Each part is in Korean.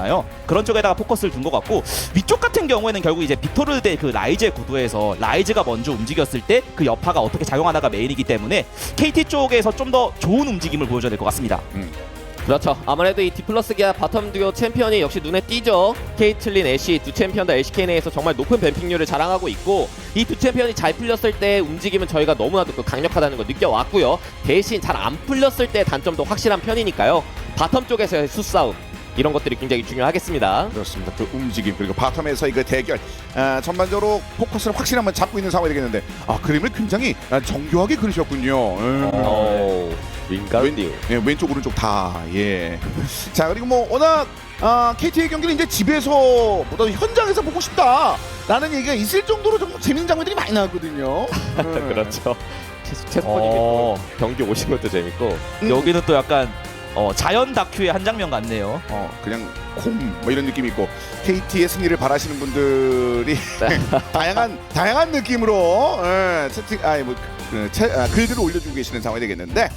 있잖아요. 그런 쪽에다가 포커스를 둔 것 같고 위쪽 같은 경우에는 결국 이제 빅토르 대 그 라이즈의 구도에서 라이즈가 먼저 움직였을 때 그 여파가 어떻게 작용하나가 메인이기 때문에 KT 쪽에서 좀 더 좋은 움직임을 보여줘야 될 것 같습니다. 그렇죠. 아무래도 이 디플러스 기아 바텀 듀오 챔피언이 역시 눈에 띄죠. 케이틀린, 애쉬 두 챔피언 다 LCK 내에서 정말 높은 뱀픽률을 자랑하고 있고 이 두 챔피언이 잘 풀렸을 때 움직임은 저희가 너무나도 또 강력하다는 걸 느껴왔고요. 대신 잘 안 풀렸을 때 단점도 확실한 편이니까요. 바텀 쪽에서의 수싸움 이런 것들이 굉장히 중요하겠습니다. 그렇습니다. 그 움직임 그리고 바텀에서의 그 대결 전반적으로 포커스를 확실히 한번 잡고 있는 상황이 되겠는데 그림을 굉장히 정교하게 그리셨군요. 윙가르디오. 왼쪽 오른쪽 다. 예. 자 그리고 뭐 워낙 KT의 경기는 이제 집에서 보다 현장에서 보고 싶다라는 얘기가 있을 정도로 좀 재밌는 장면들이 많이 나왔거든요. 그렇죠. 체스퍼님이 경기 오신 것도 재밌고 여기는 또 약간 자연 다큐의 한 장면 같네요. 그냥 뭐 이런 느낌이 있고 KT의 승리를 바라시는 분들이 다양한 느낌으로 채팅 글들을 올려주고 계시는 상황이 되겠는데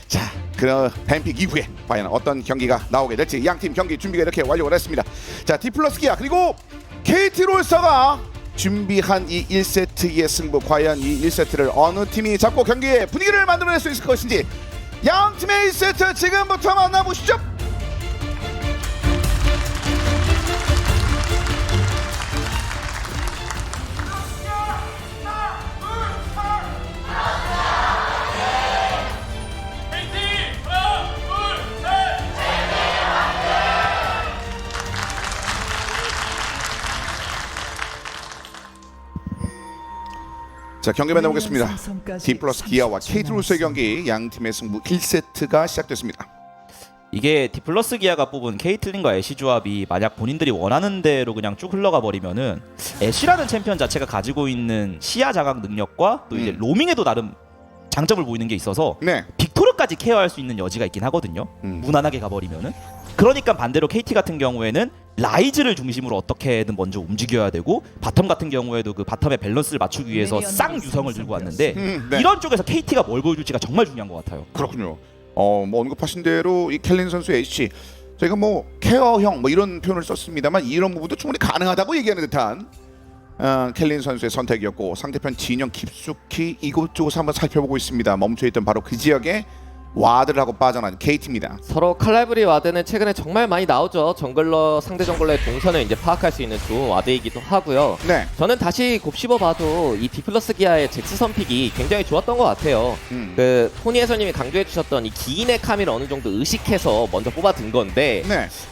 자, 그 뱀픽 이후에 과연 어떤 경기가 나오게 될지 양팀 경기 준비가 이렇게 완료가 됐습니다. 자, 디플러스 기아 그리고 KT 롤스터가 준비한 이 1세트의 승부 과연 이 1세트를 어느 팀이 잡고 경기의 분위기를 만들어낼 수 있을 것인지 양 팀의 1세트 지금부터 만나보시죠. 자 경기 만나보겠습니다. 디플러스 기아와 KT롤스의 경기 양 팀의 승부 1세트가 시작됐습니다. 이게 디플러스 기아가 뽑은 케이틀린과 애쉬 조합이 만약 본인들이 원하는 대로 그냥 쭉 흘러가 버리면은 애쉬라는 챔피언 자체가 가지고 있는 시야 장악 능력과 또 이제 로밍에도 나름 장점을 보이는 게 있어서 빅토르까지 케어할 수 있는 여지가 있긴 하거든요. 무난하게 가버리면은. 그러니까 반대로 KT 같은 경우에는 라이즈를 중심으로 어떻게든 먼저 움직여야 되고 바텀 같은 경우에도 그 바텀의 밸런스를 맞추기 위해서 쌍유성을 들고 왔는데 이런 쪽에서 KT가 뭘 보여줄지가 정말 중요한 것 같아요. 그렇군요. 뭐 언급하신 대로 이 켈린 선수 H 저희가 뭐 케어형 뭐 이런 표현을 썼습니다만 이런 부분도 충분히 가능하다고 얘기하는 듯한 켈린 선수의 선택이었고 상대편 진영 깊숙이 이곳저곳 한번 살펴보고 있습니다. 멈춰있던 바로 그 지역에 와드를 하고 빠져나온 KT입니다. 서로 칼날브리 와드는 최근에 정말 많이 나오죠. 정글러 상대 정글러의 동선을 이제 파악할 수 있는 좋은 와드이기도 하고요. 네. 저는 다시 곱씹어봐도 이 디플러스 기아의 잭스 선픽이 굉장히 좋았던 것 같아요. 그 토니 해설님이 강조해주셨던 이 기인의 카미를 어느 정도 의식해서 먼저 뽑아둔 건데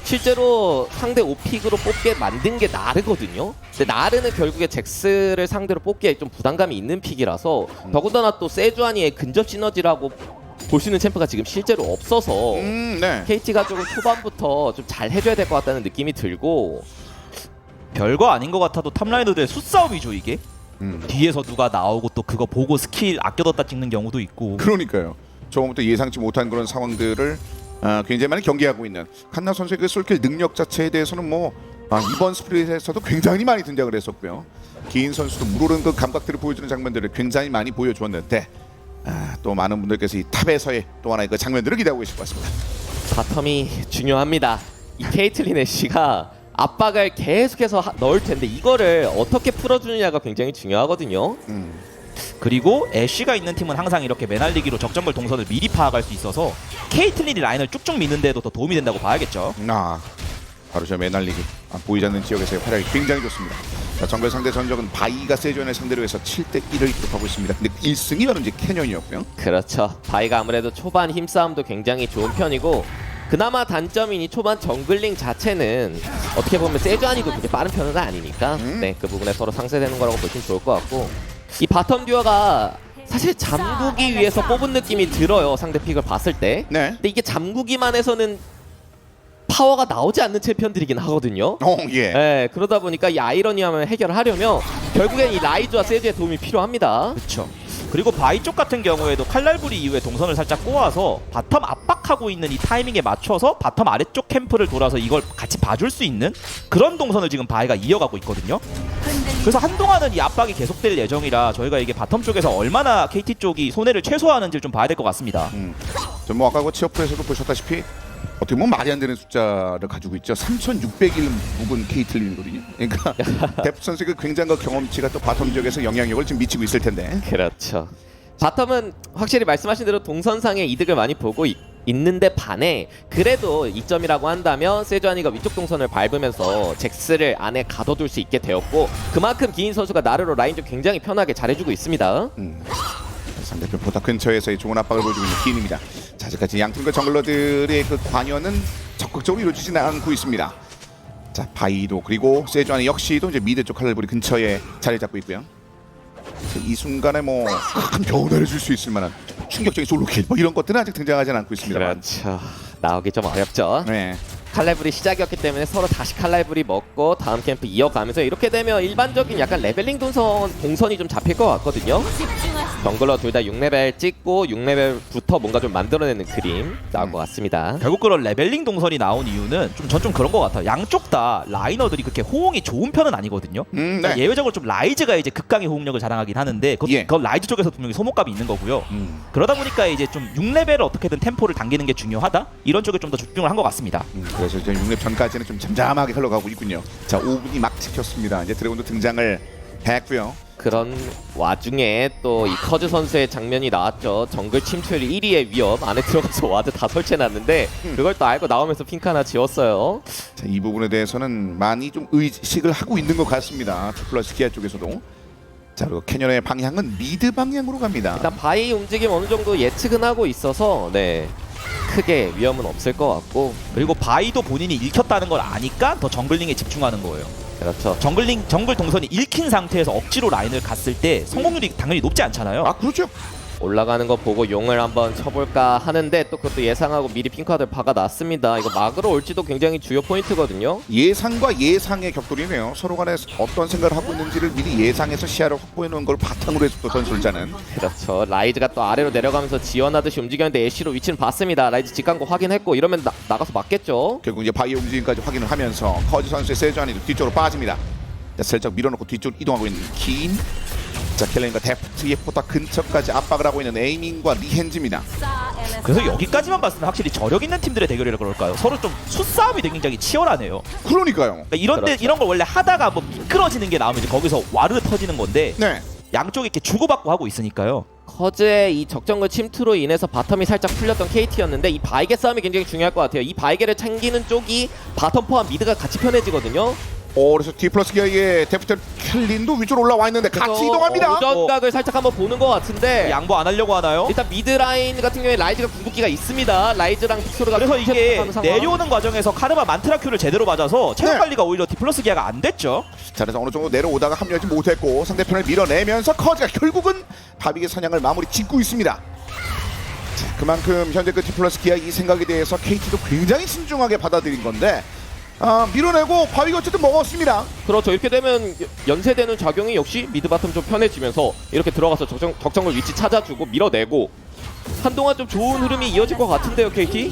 실제로 상대 오픽으로 뽑게 만든 게 나르거든요. 근데 나르는 결국에 잭스를 상대로 뽑기에 좀 부담감이 있는 픽이라서 더군다나 또 세주아니의 근접 시너지라고 볼 수 있는 챔프가 지금 실제로 없어서 KT가 조금 초반부터 좀 잘 해줘야 될 것 같다는 느낌이 들고 별거 아닌 것 같아도 탑라이너들의 수싸움이죠 이게. 뒤에서 누가 나오고 또 그거 보고 스킬 아껴뒀다 찍는 경우도 있고. 그러니까요. 처음부터 예상치 못한 그런 상황들을 굉장히 많이 경계하고 있는 칸나 선수의 그 솔킬 능력 자체에 대해서는 뭐 이번 스플릿에서도 굉장히 많이 등장을 했었고요. 기인 선수도 물오른 그 감각들을 보여주는 장면들을 굉장히 많이 보여주었는데 또 많은 분들께서 이 탑에서의 또 하나의 그 장면들을 기대하고 계실 것 같습니다. 바텀이 중요합니다. 이 케이틀린 애쉬가 압박을 계속해서 넣을 텐데 이거를 어떻게 풀어주느냐가 굉장히 중요하거든요. 그리고 애쉬가 있는 팀은 항상 이렇게 매날리기로 적정글 동선을 미리 파악할 수 있어서 케이틀린이 라인을 쭉쭉 미는 데도 더 도움이 된다고 봐야겠죠. 바로 저 매날리기 보이지 않는 지역에서의 활약이 굉장히 좋습니다. 자, 정글 상대 전적은 바이가 세존을 상대로 해서 7대1을 기록하고 있습니다. 근데 1승이 바로 이제 캐년이었고요. 그렇죠. 바이가 아무래도 초반 힘싸움도 굉장히 좋은 편이고 그나마 단점인 이 초반 정글링 자체는 어떻게 보면 세주아니도 그렇게 빠른 편은 아니니까 그 부분에 서로 상쇄되는 거라고 보시면 좋을 것 같고 이 바텀 듀오가 사실 잠그기 위해서 뽑은 느낌이 들어요. 상대 픽을 봤을 때. 근데 이게 잠그기만 해서는 파워가 나오지 않는 챔피언들이긴 하거든요. 그러다 보니까 이 아이러니함을 해결하려면 결국엔 이 라이즈와 세주의 도움이 필요합니다. 그렇죠. 그리고 바이 쪽 같은 경우에도 칼날부리 이후에 동선을 살짝 꼬아서 바텀 압박하고 있는 이 타이밍에 맞춰서 바텀 아래쪽 캠프를 돌아서 이걸 같이 봐줄 수 있는 그런 동선을 지금 바이가 이어가고 있거든요. 그래서 한동안은 이 압박이 계속될 예정이라 저희가 이게 바텀 쪽에서 얼마나 KT 쪽이 손해를 최소화하는지를 좀 봐야 될 것 같습니다. 뭐 아까 그 치어프에서도 보셨다시피 어떻게 보면 말이 안 되는 숫자를 가지고 있죠. 3,600일 묵은 케이틀린이거든요. 그러니까 데프 선수의 그 굉장한 경험치가 또 바텀 지역에서 영향력을 지금 미치고 있을 텐데. 그렇죠. 바텀은 확실히 말씀하신 대로 동선상의 이득을 많이 보고 있는데 반해 그래도 이점이라고 한다면 세주아니가 위쪽 동선을 밟으면서 잭스를 안에 가둬둘 수 있게 되었고 그만큼 기인 선수가 나르로 라인전 굉장히 편하게 잘해주고 있습니다. 상대편 포탑 근처에서의 좋은 압박을 보여주고 있는 기인입니다. 자, 아직까지 양팀과 정글러들의 그 관여는 적극적으로 이루어지지는 않고 있습니다. 자, 바이도 그리고 세주아니 역시도 이제 미드 쪽 칼날부리 근처에 자리 잡고 있고요. 이 순간에 뭐 큰 변화를 줄 수 있을 만한 충격적인 솔로킬 뭐 이런 것들은 아직 등장하지는 않고 있습니다. 그렇죠. 나오기 좀 어렵죠. 네. 칼날불이 시작이었기 때문에 서로 다시 칼날불이 먹고 다음 캠프 이어가면서 이렇게 되면 일반적인 약간 레벨링 동선이 좀 잡힐 것 같거든요. 정글러 둘 다 6레벨 찍고 6레벨부터 뭔가 좀 만들어내는 그림 나올 것 같습니다. 결국 그런 레벨링 동선이 나온 이유는 전 좀 그런 것 같아요. 양쪽 다 라이너들이 그렇게 호응이 좋은 편은 아니거든요. 그러니까 네. 예외적으로 좀 라이즈가 이제 극강의 호응력을 자랑하긴 하는데 그건 라이즈 쪽에서 분명히 소모감이 있는 거고요. 그러다 보니까 이제 좀 6레벨을 어떻게든 템포를 당기는 게 중요하다. 이런 쪽에 좀 더 집중을 한 것 같습니다. 그래서 이제 6렙 전까지는 좀 잠잠하게 흘러가고 있군요. 자, 5분이 막 지켰습니다. 이제 드래곤도 등장을 했고요. 그런 와중에 또 이 커즈 선수의 장면이 나왔죠. 정글 침투율 1위의 위협 안에 들어가서 와드 다 설치해놨는데 그걸 또 알고 나오면서 핑크 하나 지웠어요. 자, 이 부분에 대해서는 많이 좀 의식을 하고 있는 것 같습니다. 플러스 기아 쪽에서도. 자, 그리고 캐년의 방향은 미드 방향으로 갑니다. 일단 바이 움직임 어느 정도 예측은 하고 있어서 네 크게 위험은 없을 것 같고 그리고 바이도 본인이 읽혔다는 걸 아니까 더 정글링에 집중하는 거예요. 그렇죠. 정글 동선이 읽힌 상태에서 억지로 라인을 갔을 때 성공률이 당연히 높지 않잖아요. 아, 그렇죠. 올라가는 거 보고 용을 한번 쳐볼까 하는데 또 그것도 예상하고 미리 핑크카드를 박아놨습니다. 이거 막으로 올지도 굉장히 주요 포인트거든요. 예상과 예상의 격돌이네요. 서로 간에 어떤 생각을 하고 있는지를 미리 예상해서 시야를 확보해 놓은 걸 바탕으로 해서 또 전술자는. 그렇죠. 라이즈가 또 아래로 내려가면서 지원하듯이 움직였는데 애쉬로 위치는 봤습니다. 라이즈 직간거 확인했고 이러면 나가서 맞겠죠. 결국 이제 바이오 움직임까지 확인을 하면서 커즈 선수의 세주안이도 뒤쪽으로 빠집니다. 자, 슬쩍 밀어놓고 뒤쪽으로 이동하고 있는 긴. 자, 켈렌과 데프트의 포탑 근처까지 압박을 하고 있는 에이밍과 리헨즈입니다. 그래서 여기까지만 봤을 때 확실히 저력 있는 팀들의 대결이라 그럴까요? 서로 좀 수싸움이 되게 굉장히 치열하네요. 그러니까요. 그러니까 이런 걸 원래 하다가 뭐 미끄러지는 게 나오면 이제 거기서 와르르 터지는 건데 네. 양쪽이 이렇게 주고받고 하고 있으니까요. 커즈의 이 적정글 침투로 인해서 바텀이 살짝 풀렸던 KT였는데 이 바이게 싸움이 굉장히 중요할 것 같아요. 이 바이게를 챙기는 쪽이 바텀 포함 미드가 같이 편해지거든요. 그래서 디플러스 기아의 데프트 켈린도 위쪽으로 올라와 있는데 같이 이동합니다. 오전각을 살짝 한번 보는 것 같은데 양보 안 하려고 하나요? 일단 미드 라인 같은 경우에 라이즈가 궁극기가 있습니다. 라이즈랑 빅토르가 그래서 이게 하는 상황. 내려오는 과정에서 카르마 만트라큐를 제대로 맞아서 체력 네. 관리가 오히려 디플러스 기아가 안 됐죠. 자, 그래서 어느 정도 내려오다가 합류하지 못했고 상대편을 밀어내면서 커즈가 결국은 바비의 사냥을 마무리 짓고 있습니다. 자, 그만큼 현재 그 디플러스 기아 이 생각에 대해서 KT도 굉장히 신중하게 받아들인 건데 밀어내고 바위가 어쨌든 먹었습니다. 그렇죠. 이렇게 되면 연쇄되는 작용이 역시 미드 바텀 좀 편해지면서 이렇게 들어가서 적정글 위치 찾아주고 밀어내고 한동안 좀 좋은 흐름이 이어질 것 같은데요, KT?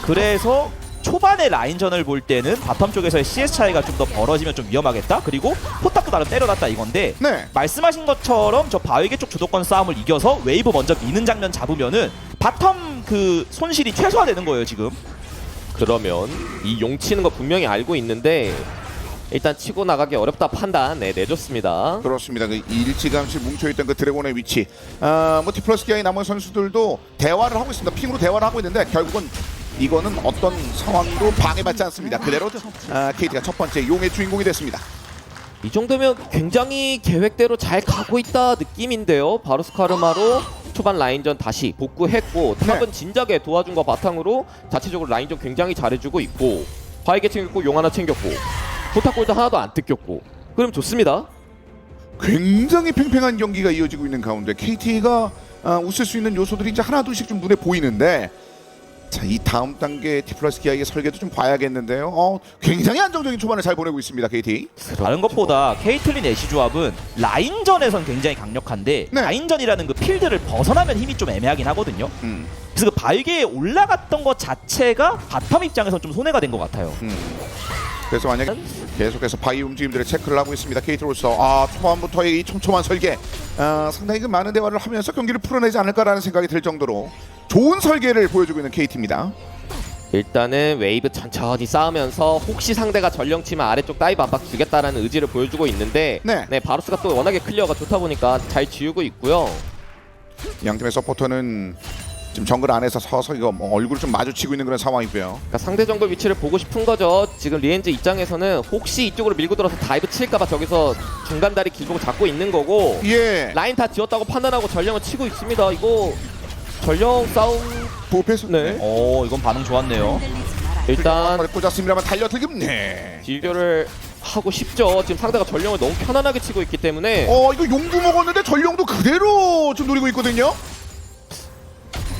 그래서 초반에 라인전을 볼 때는 바텀 쪽에서의 CS 차이가 좀 더 벌어지면 좀 위험하겠다. 그리고 포탑도 나름 때려놨다 이건데 네. 말씀하신 것처럼 저 바위계 쪽 주도권 싸움을 이겨서 웨이브 먼저 미는 장면 잡으면은 바텀 그 손실이 최소화되는 거예요 지금. 그러면 이 용 치는 거 분명히 알고 있는데 일단 치고 나가기 어렵다 판단 내줬습니다. 그렇습니다. 그 일찌감치 뭉쳐있던 그 드래곤의 위치. 뭐 디플러스 기아의 남은 선수들도 대화를 하고 있습니다. 핑으로 대화를 하고 있는데 결국은 이거는 어떤 상황도 방해받지 않습니다. 그대로 KT가 첫 번째 용의 주인공이 됐습니다. 이 정도면 굉장히 계획대로 잘 가고 있다 느낌인데요. 바로 스카르마로 초반 라인전 다시 복구했고 탑은 진작에 도와준 거 바탕으로 자체적으로 라인전 굉장히 잘해주고 있고 바이게 챙겼고 용 하나 챙겼고 포탑골도 하나도 안 뜯겼고 그럼 좋습니다. 굉장히 팽팽한 경기가 이어지고 있는 가운데 KT가 웃을 수 있는 요소들이 이제 하나둘씩 좀 눈에 보이는데 자, 이 다음 단계 디플러스 기아의 설계도 좀 봐야겠는데요. 굉장히 안정적인 초반을 잘 보내고 있습니다, KT. 다른 것보다 케이틀린 애쉬 조합은 라인전에선 굉장히 강력한데 네. 라인전이라는 그 필드를 벗어나면 힘이 좀 애매하긴 하거든요. 그래서 그 바위계에 올라갔던 것 자체가 바텀 입장에서 좀 손해가 된 것 같아요. 그래서 만약에 계속해서 바이 움직임들을 체크를 하고 있습니다. KT로서 초반부터의 이 촘촘한 설계 상당히 그 많은 대화를 하면서 경기를 풀어내지 않을까라는 생각이 들 정도로 좋은 설계를 보여주고 있는 KT입니다. 일단은 웨이브 천천히 쌓으면서 혹시 상대가 전령 치면 아래쪽 다이브 압박 주겠다라는 의지를 보여주고 있는데 네. 바루스가 또 워낙에 클리어가 좋다 보니까 잘 지우고 있고요. 양팀의 서포터는 지금 정글 안에서 서서 이거 뭐 얼굴을 좀 마주치고 있는 그런 상황이고요. 그러니까 상대 정글 위치를 보고 싶은 거죠. 지금 리엔즈 입장에서는 혹시 이쪽으로 밀고 들어서 다이브 칠까봐 저기서 중간 다리 길고 잡고 있는 거고 예. 라인 다 지웠다고 판단하고 전령을 치고 있습니다. 이거 전령 싸움 부패스. 네. 이건 반응 좋았네요. 일단 꽂았습니다만 달려들금. 네. 딜교를 하고 싶죠. 지금 상대가 전령을 너무 편안하게 치고 있기 때문에 이거 용도 먹었는데 전령도 그대로 좀 노리고 있거든요.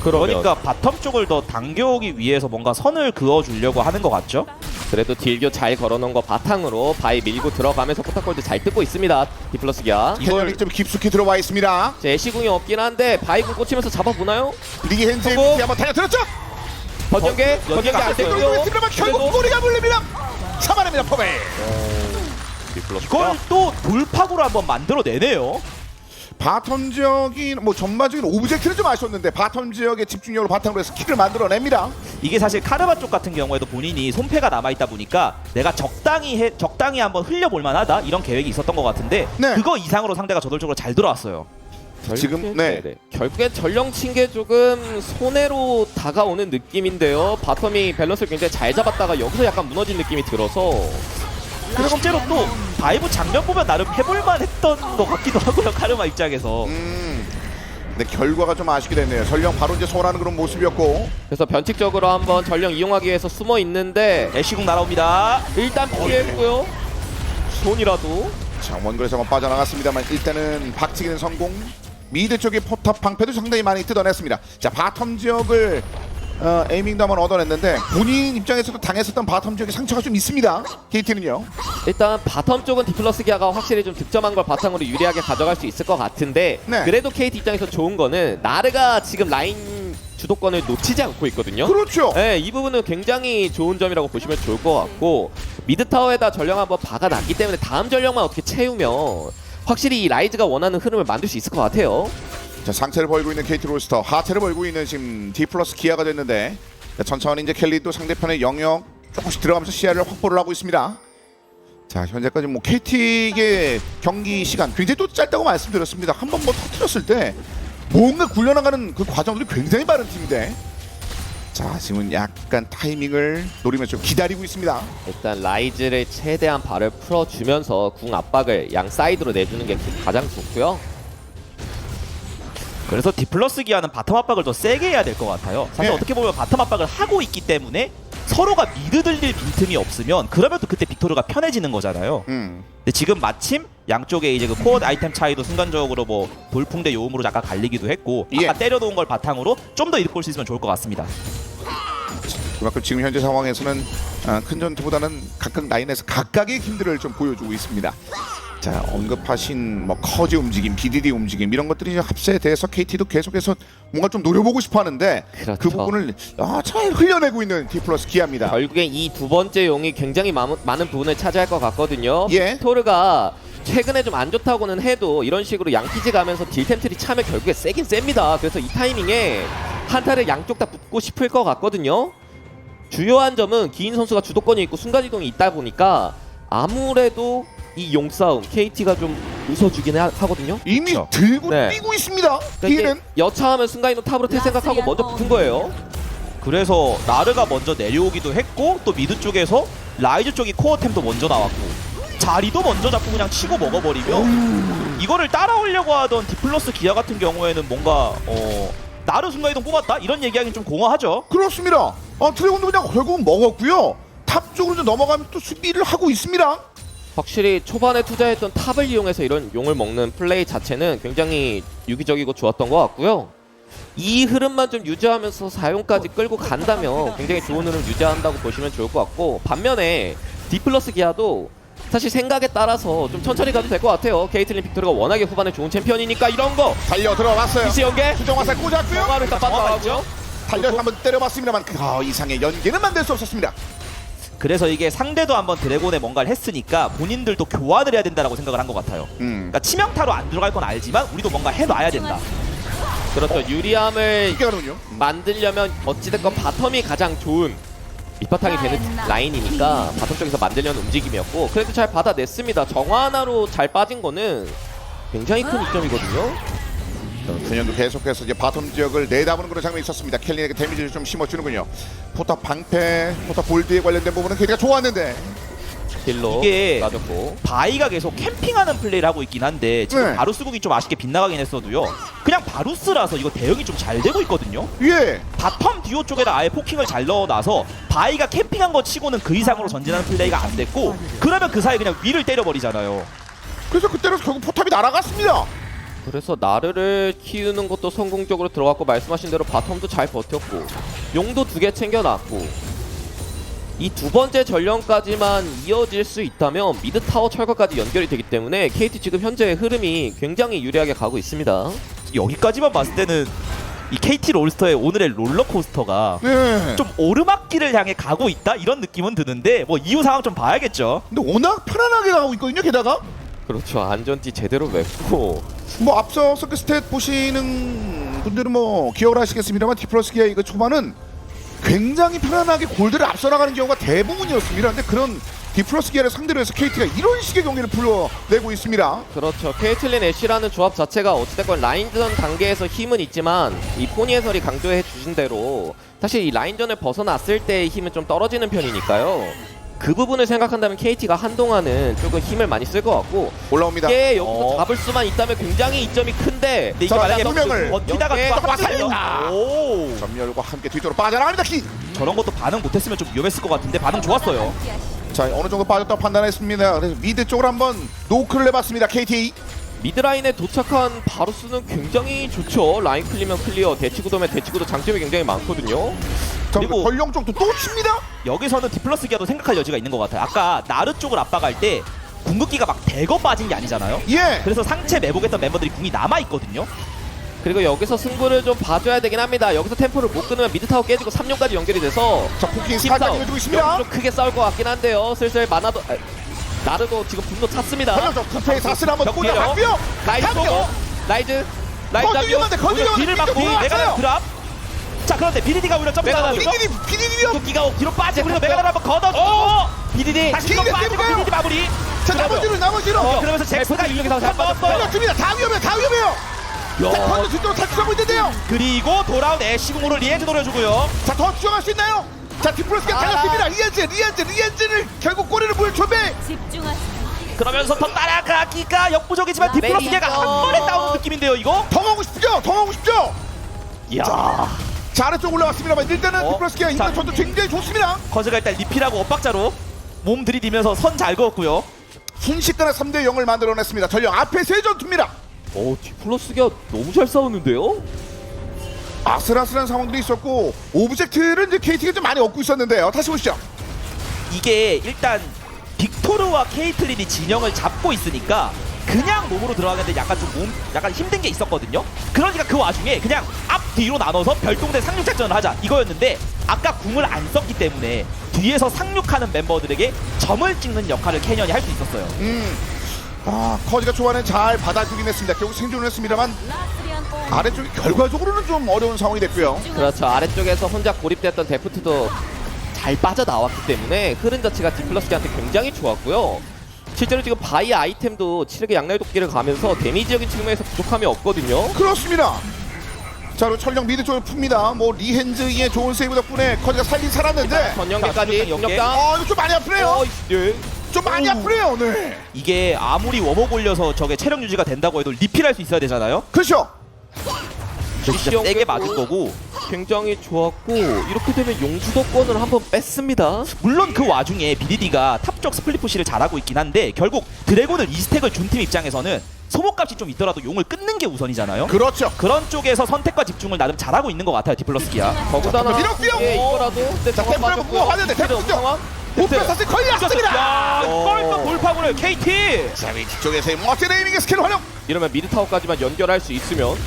그러니까 바텀 쪽을 더 당겨오기 위해서 뭔가 선을 그어주려고 하는 것 같죠? 그래도 딜교 잘 걸어놓은 거 바탕으로 바위 밀고 들어가면서 포탑골드 잘 뜯고 있습니다. 디플러스 기아. 캐년이 좀 깊숙이 들어와 있습니다. 제 애쉬궁이 없긴 한데 바위궁 꽂히면서 잡아보나요? 리기 hen즈 성공. 한번 달려들었죠. 번연계? 번연계 안 되고요. 그러면 결국 꼬리가 물립니다. 잡아냅니다 포베. 이걸 또 돌파구로 한번 만들어내네요. 바텀 지역이 뭐 전반적인 오브젝트는 좀 아쉬웠는데 바텀 지역의 집중력으로 바탕으로 해서 킬을 만들어냅니다. 이게 사실 카르마 쪽 같은 경우에도 본인이 손패가 남아있다 보니까 내가 적당히 한번 흘려볼 만하다 이런 계획이 있었던 것 같은데 네. 그거 이상으로 상대가 저돌적으로 잘 들어왔어요. 지금 네. 결국엔 전령 친 게 조금 손해로 다가오는 느낌인데요. 바텀이 밸런스를 굉장히 잘 잡았다가 여기서 약간 무너진 느낌이 들어서 그 번째로 또 다이브 장면 보면 나름 해볼만 했던 것 같기도 하고요. 카르마 입장에서. 근데 결과가 좀 아쉽게 됐네요. 전령 바로 이제 소환하는 그런 모습이었고. 그래서 변칙적으로 한번 전령 이용하기 위해서 숨어 있는데 애쉬궁 날아옵니다. 일단 피했고요. 돈이라도 자 원거리에서 한번 빠져나갔습니다만 일단은 박치기는 성공. 미드 쪽의 포탑 방패도 상당히 많이 뜯어냈습니다. 자 바텀 지역을 에이밍도 한번 얻어냈는데 본인 입장에서도 당했었던 바텀 지역에 상처가 좀 있습니다. KT는요. 일단 바텀 쪽은 디플러스 기아가 확실히 좀 득점한 걸 바탕으로 유리하게 가져갈 수 있을 것 같은데 네. 그래도 KT 입장에서 좋은 거는 나르가 지금 라인 주도권을 놓치지 않고 있거든요. 그렇죠. 네, 이 부분은 굉장히 좋은 점이라고 보시면 좋을 것 같고 미드 타워에다 전령 한번 박아놨기 때문에 다음 전령만 어떻게 채우면 확실히 이 라이즈가 원하는 흐름을 만들 수 있을 것 같아요. 자 상체를 벌고 있는 KT 로스터, 하체를 벌고 있는 지금 D 플러스 기아가 됐는데 자, 천천히 이제 켈리도 상대편의 영역 조금씩 들어가면서 시야를 확보를 하고 있습니다. 자 현재까지 뭐 KT의 경기 시간 굉장히 또 짧다고 말씀드렸습니다. 한번 뭐 터뜨렸을 때 뭔가 굴려나가는 그 과정들이 굉장히 빠른 팀인데 자 지금은 약간 타이밍을 노리면서 좀 기다리고 있습니다. 일단 라이즈를 최대한 발을 풀어주면서 궁 압박을 양 사이드로 내주는 게 가장 좋고요. 그래서 디플러스 기아는 바텀 압박을 더 세게 해야 될 것 같아요. 사실 네. 어떻게 보면 바텀 압박을 하고 있기 때문에 서로가 미드 들릴 빈틈이 없으면 그러면 또 그때 빅토르가 편해지는 거잖아요. 근데 지금 마침 양쪽에 이제 그 코어 아이템 차이도 순간적으로 뭐 돌풍 대 요음으로 잠깐 갈리기도 했고 예. 아까 때려놓은 걸 바탕으로 좀 더 이득 볼 수 있으면 좋을 것 같습니다. 그만큼 지금 현재 상황에서는 큰 전투보다는 각각 라인에서 각각의 힘들을 좀 보여주고 있습니다. 자 언급하신 뭐 커즈 움직임, BDD 움직임 이런 것들이 합세에 대해서 KT도 계속해서 뭔가 좀 노려보고 싶어하는데 그렇죠. 그 부분을 잘 흘려내고 있는 D 플러스 기아입니다. 결국엔 이 두 번째 용이 굉장히 많은 부분을 차지할 것 같거든요. 예. 토르가 최근에 좀 안 좋다고는 해도 이런 식으로 양키즈 가면서 딜템트리 차면 결국에 세긴 셉니다. 그래서 이 타이밍에 한타를 양쪽 다 붙고 싶을 것 같거든요. 주요한 점은 기인 선수가 주도권이 있고 순간이동이 있다 보니까 아무래도 이 용싸움 KT가 좀 웃어주긴 하거든요. 이미 그렇죠. 들고 네. 뛰고 있습니다. 그러니까 기인은 이게 여차하면 순간이동 탑으로 텔 생각하고 먼저 붙은 거예요. 그래서 나르가 먼저 내려오기도 했고 또 미드 쪽에서 라이즈 쪽이 코어템도 먼저 나왔고 자리도 먼저 잡고 그냥 치고 먹어버리면 이거를 따라오려고 하던 디플러스 기아 같은 경우에는 뭔가 나르 순간이동 뽑았다? 이런 얘기하기는 좀 공허하죠. 그렇습니다. 드래곤도 그냥 결국 먹었고요. 탑 쪽으로 좀 넘어가면 또 수비를 하고 있습니다. 확실히 초반에 투자했던 탑을 이용해서 이런 용을 먹는 플레이 자체는 굉장히 유기적이고 좋았던 것 같고요. 이 흐름만 좀 유지하면서 4용까지 끌고 간다면 굉장히 좋은 흐름 유지한다고 보시면 좋을 것 같고 반면에 디플러스 기아도 사실 생각에 따라서 좀 천천히 가도 될 것 같아요. 케이틀린 빅토르가 워낙에 후반에 좋은 챔피언이니까 이런 거 달려 들어왔어요. 이시 연계 수정 화살 꽂았고요. 영화를 딱 빠져나가고요. 달려 한번 때려봤습니다만 그 이상의 연계는 만들 수 없었습니다. 그래서 이게 상대도 한번 드래곤에 뭔가를 했으니까 본인들도 교환을 해야 된다라고 생각을 한 것 같아요. 그러니까 치명타로 안 들어갈 건 알지만 우리도 뭔가 해놔야 된다. 그렇죠. 유리함을 이게 가는군요. 만들려면 어찌됐건 바텀이 가장 좋은 밑바탕이 되는 라인이니까 바텀 쪽에서 만들려는 움직임이었고 그래도 잘 받아냈습니다. 정화 하나로 잘 빠진 거는 굉장히 큰 이점이거든요. 준현도 계속해서 이제 바텀 지역을 내다보는 그런 장면이 있었습니다. 켈린에게 데미지를 좀 심어주는군요. 포탑 방패, 포탑 볼드에 관련된 부분은 걔가 좋았는데 딜로 이게 빠졌고 바이가 계속 캠핑하는 플레이를 하고 있긴 한데 지금 네. 바루스국이 좀 아쉽게 빗나가긴 했어도요. 그냥 바루스라서 이거 대응이 좀 잘 되고 있거든요. 예. 바텀 듀오 쪽에다 아예 포킹을 잘 넣어놔서 바이가 캠핑한 거 치고는 그 이상으로 전진하는 플레이가 안 됐고 그러면 그 사이에 그냥 위를 때려버리잖아요. 그래서 그때로 결국 포탑이 날아갔습니다. 그래서 나르를 키우는 것도 성공적으로 들어갔고 말씀하신 대로 바텀도 잘 버텼고 용도 2개 챙겨놨고 이 두 번째 전령까지만 이어질 수 있다면 미드 타워 철거까지 연결이 되기 때문에 KT 지금 현재의 흐름이 굉장히 유리하게 가고 있습니다. 여기까지만 봤을 때는 이 KT 롤스터의 오늘의 롤러코스터가 네. 좀 오르막길을 향해 가고 있다 이런 느낌은 드는데 뭐 이후 상황 좀 봐야겠죠. 근데 워낙 편안하게 가고 있거든요. 게다가 그렇죠. 안전띠 제대로 맵고 뭐 앞서서 그 스탯 보시는 분들은 뭐 기억을 하시겠습니다만 디플러스 기아 이거 초반은 굉장히 편안하게 골드를 앞서 나가는 경우가 대부분이었습니다. 근데 그런 디플러스 기아를 상대로 해서 KT가 이런 식의 경기를 불러내고 있습니다. 그렇죠. 케이틀린 애쉬라는 조합 자체가 어찌됐건 라인전 단계에서 힘은 있지만 이 포니 해설이 강조해 주신 대로 사실 이 라인전을 벗어났을 때의 힘은 좀 떨어지는 편이니까요. 그 부분을 생각한다면 KT가 한동안은 조금 힘을 많이 쓸 것 같고 올라옵니다. 이게 여기서 잡을 수만 있다면 굉장히 이점이 큰데 근데 이게 자, 만약에 두 명을 버티다가 연계 누가 살린다. 살려. 오, 전멸과 함께 뒤쪽으로 빠져나갑니다. 키. 저런 것도 반응 못했으면 좀 위험했을 것 같은데 반응 좋았어요. 자 어느 정도 빠졌다고 판단했습니다. 그래서 미드 쪽으로 한번 노크를 해봤습니다. KT. 미드라인에 도착한 바루스는 굉장히 좋죠. 라인 클리면 클리어, 대치구도면 대치구도 장점이 굉장히 많거든요. 자, 그리고- 전령 쪽도 또 칩니다. 여기서는 디플러스 기아도 생각할 여지가 있는 것 같아요. 아까 나르 쪽을 압박할 때 궁극기가 막 대거 빠진 게 아니잖아요. 예. 그래서 상체 매복했던 멤버들이 궁이 남아 있거든요. 그리고 여기서 승부를 좀 봐줘야 되긴 합니다. 여기서 템포를 못 끊으면 미드타워 깨지고 3룡까지 연결이 돼서 자 포킹 팀 살짝 싸움 이어지고 있습니다. 여기 좀 크게 싸울 것 같긴 한데요. 슬슬 만화도 나르도 지금 분노 찼습니다. 전령 쪽 투페이 사스를 한번 벽 뒤에요. 꽂아봤고요. 라이즈 쏘고 라이즈 거기 위험한데 거기 위험한데 뒤를 막고 메가나를 드랍. 자 그런데 BDD가 오히려 점프 메가나 나가죠. 비디디요. 궁극기가 뒤로 빠지고 그리고 메가나를 한번 걷어주고 BDD 다시 뒤로 BDD 빠지고 때릴까요? BDD 마무리. 자 나머지로 그러면서 잭스가 이쪽에서 잘 빠졌어요. 걸렸습니다. 다 위험해요. 다 위험해요. 자 건너 뒤쪽으로 탈출하고 있는데요. 그리고 돌아온 애쉬궁으로 리엔즈 노려주고요. 자 더 추격할 수 있나요? 자 디플러스가 달렸습니다. 리엔즈 결국 꼬리를 보여 초배. 집중하세요. 그러면서 더 따라가기가 역부족이지만 디플러스 기아가 한 번에 싸우는 느낌인데요 이거. 더 가고 싶죠. 이야. 자 아래쪽 올라왔습니다만 일단은 디플러스가 이번 자. 전도 굉장히 좋습니다. 커즈가 일단 리필하고 엇박자로 몸 들이대면서 선 잘 그었고요. 순식간에 3대 0을 만들어냈습니다. 전령 앞에 세 전투입니다. 디플러스가 너무 잘 싸우는데요. 아슬아슬한 상황도 있었고 오브젝트를 이제 KT가 좀 많이 얻고 있었는데요. 다시 보시죠. 이게 일단 빅토르와 케이틀린이 진영을 잡고 있으니까 그냥 몸으로 들어가는데 약간 힘든 게 있었거든요. 그러니까 그 와중에 그냥 앞 뒤로 나눠서 별동대 상륙 작전을 하자 이거였는데 아까 궁을 안 썼기 때문에 뒤에서 상륙하는 멤버들에게 점을 찍는 역할을 캐년이 할 수 있었어요. 커지가 초반에 잘 받아주긴 했습니다. 결국 생존을 했습니다만 라스리안 오. 아래쪽이 결과적으로는 좀 어려운 상황이 됐고요. 그렇죠. 아래쪽에서 혼자 고립됐던 데프트도 잘 빠져나왔기 때문에 흐름 자체가 디플러스한테 굉장히 좋았고요. 실제로 지금 바이 아이템도 치르게 양날 도끼를 가면서 데미지적인 측면에서 부족함이 없거든요. 그렇습니다. 자, 그리고 철령 미드 쪽을 풉니다. 뭐 리헨즈의 좋은 세이브 덕분에 커지가 살긴 살았는데 전연계까지 자, 중력당. 이거 좀 많이 아프네요. 예. 좀 많이 아프네요 오늘. 이게 아무리 워머 올려서 저게 체력 유지가 된다고 해도 리필할 수 있어야 되잖아요. 그렇죠. 진짜 세게 맞을 거고 굉장히 좋았고 이렇게 되면 용주도권을 한번 뺐습니다. 물론 그 와중에 BDD가 탑쪽 스플릿 푸시를 잘하고 있긴 한데 결국 드래곤을 2스택을 준 팀 입장에서는 소모값이 좀 있더라도 용을 끊는 게 우선이잖아요. 그렇죠. 그런 쪽에서 선택과 집중을 나름 잘하고 있는 것 같아요 디플러스 기아. 거기다가 밀었고요. 이게 있더라도 네, 자, 정확 템플 맞았고요. 뽑고 하는데 템플 템플 상황. 목표 사슬 거의 났습니다. 야, 뻘떡 돌파구를 KT. 자, 위치 쪽에서의 멋진 에이밍의 스킬 활용. 이러면 미드 타워까지만 연결할 수 있으면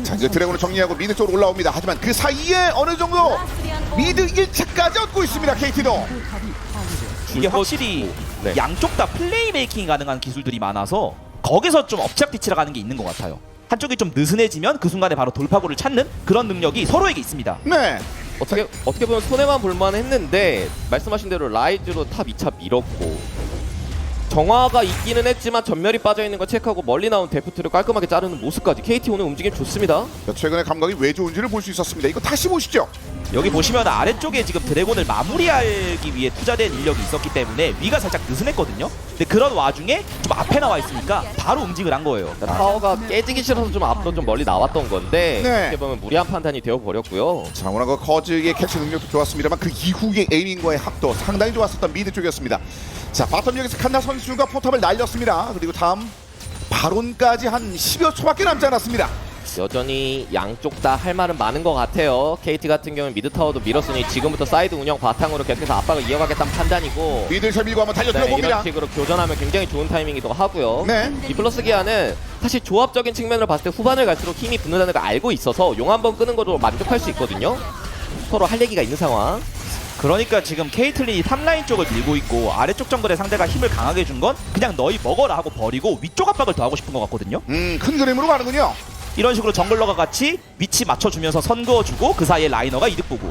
자, 이제 드래곤을 정리하고 미드 쪽으로 올라옵니다. 하지만 그 사이에 어느 정도 라스리안 오. 미드 1차까지 얻고 있습니다. KT도. 이게 확실히 네. 양쪽 다 플레이메이킹이 가능한 기술들이 많아서 거기서 좀 엎치락뒤치락 하는 게 있는 것 같아요. 한쪽이 좀 느슨해지면 그 순간에 바로 돌파구를 찾는 그런 능력이 서로에게 있습니다. 네. 어떻게 보면 손해만 볼만 했는데 말씀하신 대로 라이즈로 탑 2차 밀었고 정화가 있기는 했지만 전멸이 빠져있는 거 체크하고 멀리 나온 데프트를 깔끔하게 자르는 모습까지 KT 오늘 움직임 좋습니다. 자, 최근에 감각이 왜 좋은지를 볼 수 있었습니다. 이거 다시 보시죠. 여기 보시면 아래쪽에 지금 드래곤을 마무리하기 위해 투자된 인력이 있었기 때문에 위가 살짝 느슨했거든요. 근데 그런 와중에 좀 앞에 나와 있으니까 바로 움직을 한 거예요. 타워가 깨지기 싫어서 좀 앞으로 좀 멀리 나왔던 건데 네. 어떻게 보면 무리한 판단이 되어버렸고요. 자, 워낙 그 커즈의 캐치 능력도 좋았습니다만 그 이후의 에이밍과의 합도 상당히 좋았었던 미드 쪽이었습니다. 자, 바텀역에서 칸나 선수가 포탑을 날렸습니다. 그리고 다음 바론까지 한 10여 초밖에 남지 않았습니다. 여전히 양쪽 다 할 말은 많은 것 같아요. KT 같은 경우는 미드타워도 밀었으니 지금부터 사이드 운영 바탕으로 계속해서 압박을 이어가겠다는 판단이고 미드를 밀고 한번 달려 네, 들어봅니다. 이런 식으로 교전하면 굉장히 좋은 타이밍이기도 하고요. 네. 디플러스 기아는 사실 조합적인 측면으로 봤을 때 후반을 갈수록 힘이 붙는다는 걸 알고 있어서 용 한 번 끄는 것도 만족할 수 있거든요. 서로 할 얘기가 있는 상황. 그러니까 지금 케이틀린이 탑라인 쪽을 밀고 있고 아래쪽 정글에 상대가 힘을 강하게 준 건 그냥 너희 먹어라 하고 버리고 위쪽 압박을 더 하고 싶은 것 같거든요. 큰 그림으로 가는군요. 이런 식으로 정글러가 같이 위치 맞춰주면서 선 그어주고 그 사이에 라이너가 이득 보고.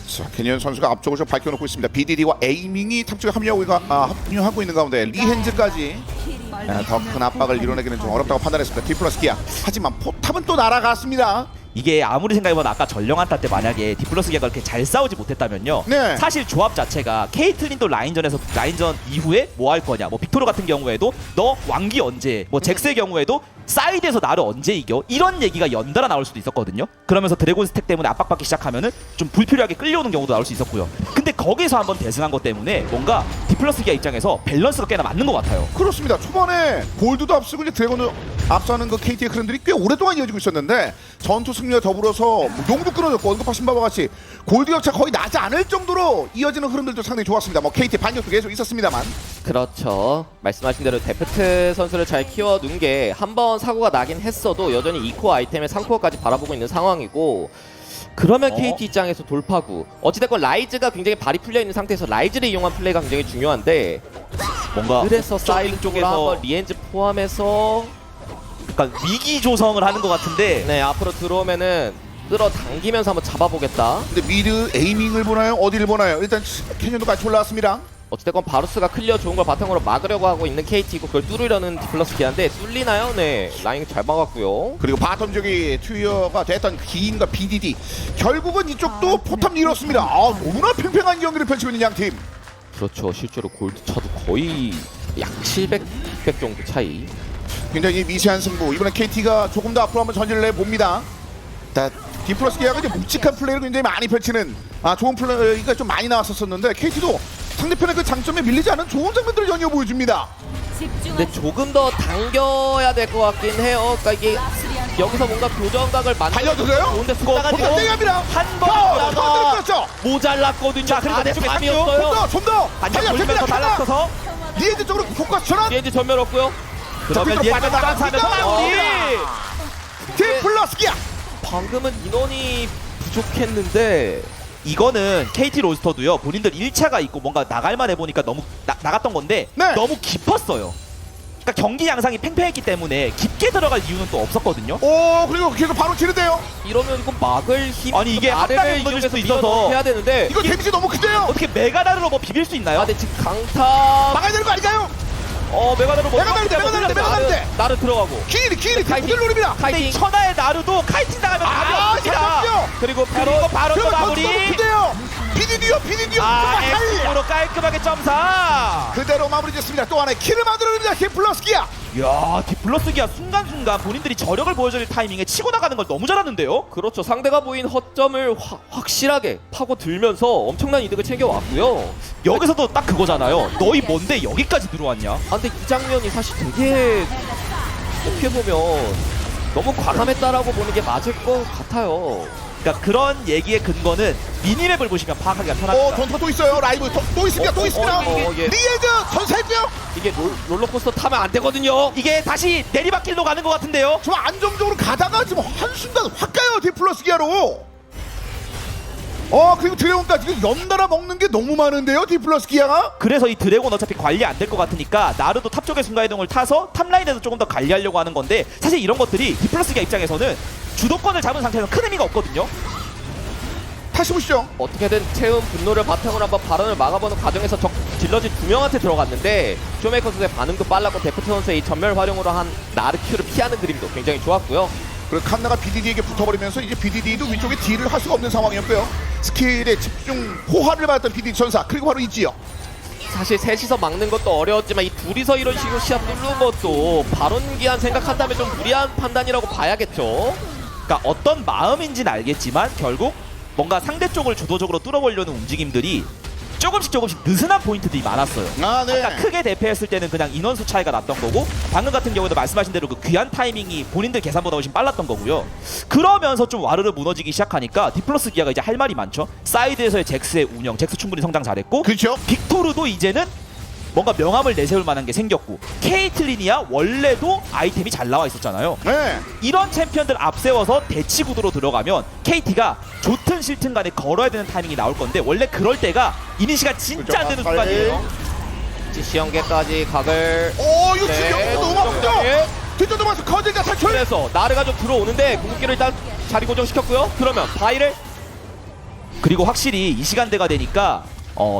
자, 캐니언 선수가 앞쪽을 좀 밝혀놓고 있습니다. BDD와 에이밍이 탑쪽에 합류하고 있는 가운데 리헨즈까지 더 큰 압박을 이뤄내기는 좀 어렵다고 판단했습니다. 디플러스 기아. 하지만 포탑은 또 날아갔습니다. 이게 아무리 생각해보면 아까 전령 한타 때 만약에 디플러스 기아가 그렇게 잘 싸우지 못했다면요. 네. 사실 조합 자체가 케이틀린도 라인전 이후에 뭐 할 거냐. 뭐 빅토르 같은 경우에도 너 왕기 언제, 뭐 잭스의 경우에도 사이드에서 나를 언제 이겨? 이런 얘기가 연달아 나올 수도 있었거든요. 그러면서 드래곤 스택 때문에 압박받기 시작하면은 좀 불필요하게 끌려오는 경우도 나올 수 있었고요. 근데 거기서 한번 대승한 것 때문에 뭔가 디플러스 기아 입장에서 밸런스가 꽤나 맞는 것 같아요. 그렇습니다. 초반에 골드도 앞서고 이제 드래곤을 앞서는 그 KT의 흐름들이 꽤 오랫동안 이어지고 있었는데 전투 승리와 더불어서 뭐 용도 끊어졌고 언급하신 바와 같이 골드 격차 거의 나지 않을 정도로 이어지는 흐름들도 상당히 좋았습니다. 뭐 KT 반격도 계속 있었습니다만. 그렇죠. 말씀하신 대로 데프트 선수를 잘 키워둔 게 한 번 사고가 나긴 했어도 여전히 2코어 아이템의 3코어까지 바라보고 있는 상황이고 그러면 KT 입장에서 돌파구 어찌됐건 라이즈가 굉장히 발이 풀려있는 상태에서 라이즈를 이용한 플레이가 굉장히 중요한데 뭔가 그래서 사이드 쪽에서 쪽에서 한번 리엔즈 포함해서 약간 위기 조성을 하는 것 같은데 네 앞으로 들어오면은 끌어당기면서 한번 잡아보겠다. 근데 미드 에이밍을 보나요? 어디를 보나요? 일단 캐년도 같이 올라왔습니다. 어찌됐건 바루스가 클리어 좋은 걸 바탕으로 막으려고 하고 있는 KT고 그걸 뚫으려는 디플러스 기아인데 뚫리나요? 네 라인 잘 막았고요. 그리고 바텀 쪽이 투이어가 됐던 기인과 BDD 결국은 이쪽도 포탑 잃었습니다. 너무나 팽팽한 경기를 펼치고 있는 양팀. 그렇죠. 실제로 골드 차도 거의 약 700, 600 정도 차이. 굉장히 미세한 승부. 이번에 KT가 조금 더 앞으로 한번 전진을 해봅니다. 디플러스 기아가 이제 묵직한 플레이를 굉장히 많이 펼치는 좋은 플레이가 좀 많이 나왔었는데 KT도 상대편의 그 장점에 밀리지 않은 좋은 장면들을 연이어 보여줍니다. 근데 조금 더 당겨야 될 것 같긴 해요. 그러니까 이게 여기서 뭔가 교정각을 달려들어요? 좋은데 숫자가 포탑 땡합니다. 한번 들었죠. 모자랐거든요. 자, 그리고 아래쪽에 감이었어요. 좀 더. 반짝 돌면서 달라붙어서 리엔즈 쪽으로 포커스 전환. 리엔즈 전멸 없고요. 그러면 뒤로 얘가 빠져나갑니다. 따라서 마무리. 디플러스 기아. 방금은 인원이 부족했는데 이거는 KT 로스터도요. 본인들 1차가 있고 뭔가 나갈만 해보니까 너무 나갔던 건데 네. 너무 깊었어요. 그러니까 경기 양상이 팽팽했기 때문에 깊게 들어갈 이유는 또 없었거든요. 그리고 계속 바로 지르대요. 이러면 이건 막을 힘 아니, 이게 아래를 한방에 무너질 이용해서 수도 있어서. 밀어넣기 해야 되는데 이거 데미지 너무 큰데요. 어떻게 메가나르로 뭐 비빌 수 있나요? 근데 지금 강타 막아야 되는 거 아닌가요? 메가나르 뭐 메가나르. 나를 들어가고 키리 카이팅. 디플 노립니다. 근데 이 카이팅 천하의 나루도 카이팅 당하면 답이 없습니다. 잠깐만요. 그리고 바로 또 마무리. 그대요. BDD요. X으로 깔끔하게 점사. 그대로 마무리 짓습니다. 또 하나의 킬을 만들어냅니다. 디플러스 기아. 야, 디플러스 기아 순간순간 본인들이 저력을 보여줄 타이밍에 치고 나가는 걸 너무 잘하는데요. 그렇죠. 상대가 보인 허점을 확실하게 파고 들면서 엄청난 이득을 챙겨왔고요. 여기서도 딱 그거잖아요. 너희 뭔데 여기까지 들어왔냐? 근데 이 장면이 사실 되게 어떻게 보면 너무 과감했다라고 보는 게 맞을 것 같아요. 그러니까 그런 얘기의 근거는 미니맵을 보시면 파악하기가 편합니다. 전투가 또 있어요. 라이브 또 있습니다. 또 있습니다. 이게- 리에즈 전사했고요. 이게 롤러코스터 타면 안 되거든요. 이게 다시 내리막길로 가는 것 같은데요. 좀 안정적으로 가다가 지금 한순간 확 가요. 디플러스 기아로. 그리고 드래곤까지 연달아 먹는 게 너무 많은데요. 디플러스 기아가. 그래서 이 드래곤 어차피 관리 안 될 것 같으니까 나르도 탑 쪽의 순간이동을 타서 탑라인에서 조금 더 관리하려고 하는 건데 사실 이런 것들이 디플러스 기아 입장에서는 주도권을 잡은 상태에서 큰 의미가 없거든요. 다시 보시죠. 어떻게든 채운 분노를 바탕으로 한번 발언을 막아보는 과정에서 적 딜러진 2명한테 들어갔는데 쇼메이커 선수의 반응도 빨랐고 데프트 선수의 이 전멸 활용으로 한 나르큐를 피하는 그림도 굉장히 좋았고요. 그리고 칸나가 BDD에게 붙어버리면서 이제 BDD도 위쪽에 딜을 할 수가 없는 상황이었고요. 스킬에 집중 호화를 받았던 BDD 전사 그리고 바로 이지요. 사실 셋이서 막는 것도 어려웠지만 이 둘이서 이런 식으로 시합 뚫는 것도 발언기한 생각한다면 좀 무리한 판단이라고 봐야겠죠. 그러니까 어떤 마음인지는 알겠지만 결국 뭔가 상대 쪽을 주도적으로 뚫어보려는 움직임들이 조금씩 느슨한 포인트들이 많았어요. 아, 네. 아까 크게 대패했을 때는 그냥 인원수 차이가 났던 거고 방금 같은 경우에도 말씀하신 대로 그 귀한 타이밍이 본인들 계산보다 훨씬 빨랐던 거고요. 그러면서 좀 와르르 무너지기 시작하니까 디플러스 기아가 이제 할 말이 많죠. 사이드에서의 잭스의 운영, 잭스 충분히 성장 잘했고 그렇죠. 빅토르도 이제는 뭔가 명함을 내세울 만한 게 생겼고 케이틀린이야 원래도 아이템이 잘 나와 있었잖아요. 네. 이런 챔피언들 앞세워서 대치 구도로 들어가면 KT가 좋든 싫든 간에 걸어야 되는 타이밍이 나올 건데 원래 그럴 때가 이니시가 진짜 안 되는 그렇죠. 순간이에요. 시연계까지 각을 오, 이거 네, 진짜 너무 아프죠? 정정에. 뒤쪽도 봐서 거절자 탈출. 그래서 나르가 좀 들어오는데 궁극기를 일단 자리 고정시켰고요. 그러면 바이를 그리고 확실히 이 시간대가 되니까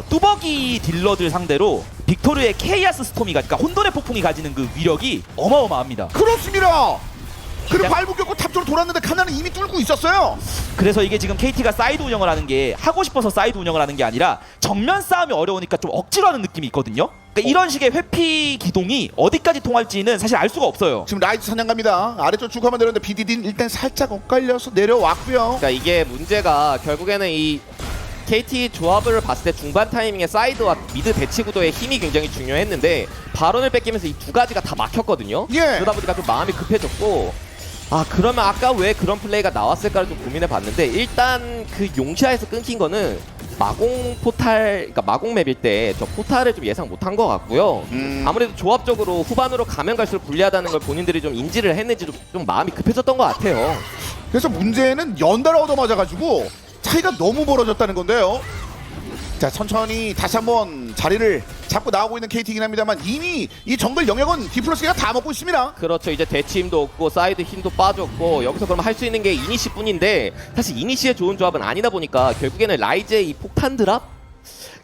뚜벅이 딜러들 상대로 빅토르의 케이아스 스톰이가 그러니까 혼돈의 폭풍이 가지는 그 위력이 어마어마합니다. 그렇습니다. 그리고 야. 발목 꼈고 탑쪽으로 돌았는데 칸나는 이미 뚫고 있었어요. 그래서 이게 지금 KT가 사이드 운영을 하는 게 하고 싶어서 사이드 운영을 하는 게 아니라 정면 싸움이 어려우니까 좀 억지로 하는 느낌이 있거든요. 그러니까 이런 식의 회피 기동이 어디까지 통할지는 사실 알 수가 없어요. 지금 라이트 사냥 갑니다. 아래쪽 쭉 하면 되는데 BDD는 일단 살짝 엇갈려서 내려왔고요. 그러니까 이게 문제가 결국에는 이 KT 조합을 봤을 때 중반 타이밍에 사이드와 미드 대치 구도의 힘이 굉장히 중요했는데 발언을 뺏기면서 이 두 가지가 다 막혔거든요. 예. 그러다 보니까 좀 마음이 급해졌고 그러면 아까 왜 그런 플레이가 나왔을까를 좀 고민해 봤는데 일단 그 용시아에서 끊긴 거는 마공 포탈, 그러니까 마공 맵일 때 저 포탈을 좀 예상 못한 것 같고요. 아무래도 조합적으로 후반으로 가면 갈수록 불리하다는 걸 본인들이 좀 인지를 했는지 좀 마음이 급해졌던 것 같아요. 그래서 문제는 연달아 얻어맞아가지고 차이가 너무 벌어졌다는 건데요. 자, 천천히 다시 한번 자리를 잡고 나오고 있는 KT이긴 합니다만 이미 이 정글 영역은 디플러스가 다 먹고 있습니다. 그렇죠. 이제 대치 힘도 없고 사이드 힘도 빠졌고 여기서 그럼 할 수 있는 게 이니시 뿐인데 사실 이니시의 좋은 조합은 아니다 보니까 결국에는 라이즈의 이 폭탄 드랍